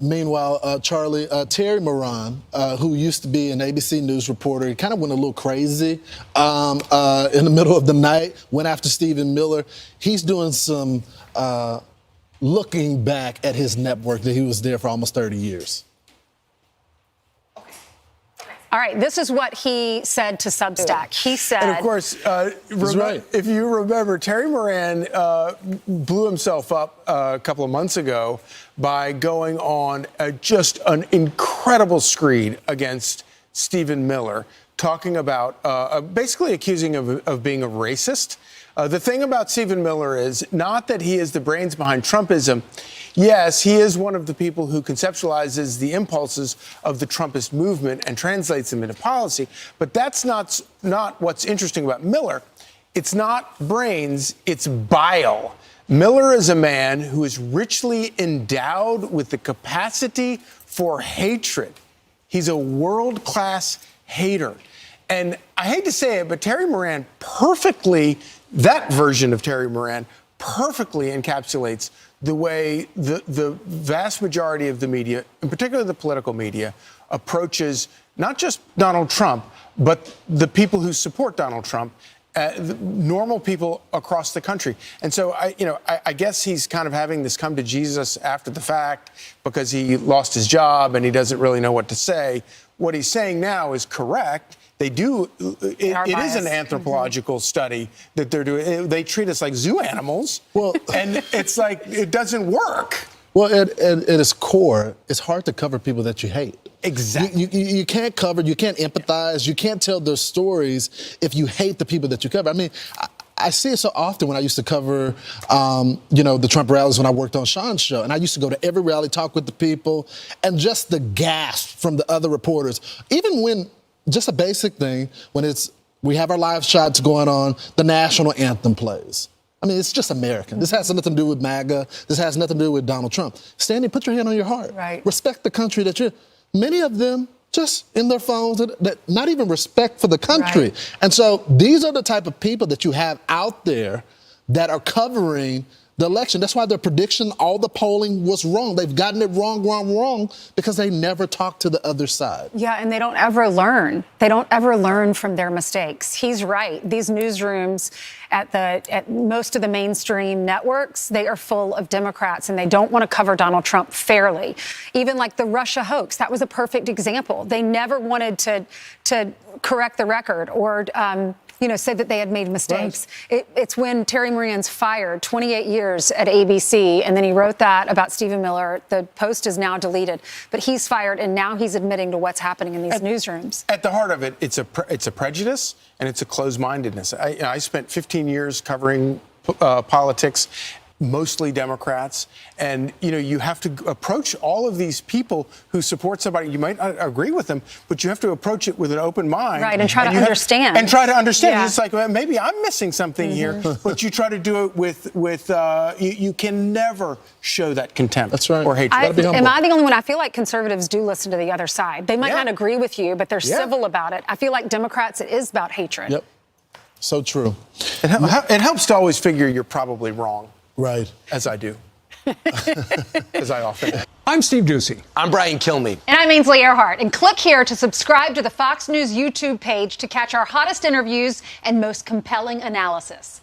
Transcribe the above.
Meanwhile, Charlie, Terry Moran, who used to be an ABC News reporter, he kind of went a little crazy in the middle of the night, went after Stephen Miller. He's doing some looking back at his network that he was there for almost 30 years. All right, this is what he said to Substack. He said... And of course, if you remember, Terry Moran blew himself up a couple of months ago by going on just an incredible screed against Stephen Miller, talking about basically accusing him of being a racist. The thing about Stephen Miller is not that he is the brains behind Trumpism. Yes, he is one of the people who conceptualizes the impulses of the Trumpist movement and translates them into policy. But that's not what's interesting about Miller. It's not brains, it's bile. Miller is a man who is richly endowed with the capacity for hatred. He's a world-class hater. And I hate to say it, but Terry Moran that version of Terry Moran perfectly encapsulates the way the vast majority of the media, in particular the political media, approaches not just Donald Trump, but the people who support Donald Trump, normal people across the country. And so I guess he's kind of having this come to Jesus after the fact because he lost his job and he doesn't really know what to say. What he's saying now is correct. It is an anthropological study that they're doing. They treat us like zoo animals. Well, and it's like, it doesn't work. Well, at its core, it's hard to cover people that you hate. Exactly. You can't cover, you can't empathize, you can't tell their stories if you hate the people that you cover. I mean, I see it so often when I used to cover, the Trump rallies when I worked on Sean's show. And I used to go to every rally, talk with the people, and just the gasp from the other reporters. Even when, just a basic thing, when we have our live shots going on, the national anthem plays. I mean, it's just American. This has nothing to do with MAGA. This has nothing to do with Donald Trump. Stanley, put your hand on your heart. Right. Respect the country that you're. Many of them just in their phones, that not even respect for the country. Right. And so these are the type of people that you have out there that are covering the election. That's why their prediction, all the polling was wrong. They've gotten it wrong, because they never talk to the other side. Yeah, and they don't ever learn. They don't ever learn from their mistakes. He's right. These newsrooms at most of the mainstream networks, they are full of Democrats, and they don't want to cover Donald Trump fairly. Even like the Russia hoax, that was a perfect example. They never wanted to correct the record or say that they had made mistakes. Right. It's when Terry Moran's fired, 28 years at ABC, and then he wrote that about Stephen Miller. The post is now deleted, but he's fired, and now he's admitting to what's happening in these newsrooms. At the heart of it, it's a prejudice and it's a closed-mindedness. I spent 15 years covering politics, mostly Democrats, and you have to approach all of these people who support somebody. You might not agree with them, but you have to approach it with an open mind, right? And try to understand. Yeah. It's like, well, maybe I'm missing something here, but you try to do it with you can never show that contempt. That's right. Or hatred. Am I the only one? I feel like conservatives do listen to the other side. They might not agree with you, but they're civil about it. I feel like Democrats, it is about hatred. Yep. So true. It helps to always figure you're probably wrong. Right. As I do. As I often am. I'm Steve Doocy. I'm Brian Kilmeade. And I'm Ainsley Earhart. And click here to subscribe to the Fox News YouTube page to catch our hottest interviews and most compelling analysis.